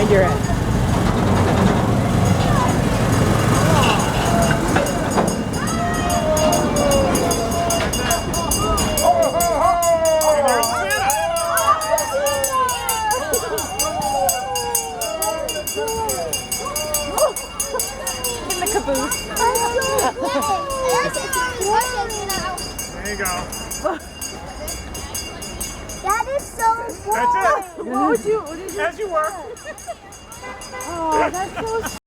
side you're at. In the caboose. There you go. That is so cool. That's it. What did you As you were. Oh, that's so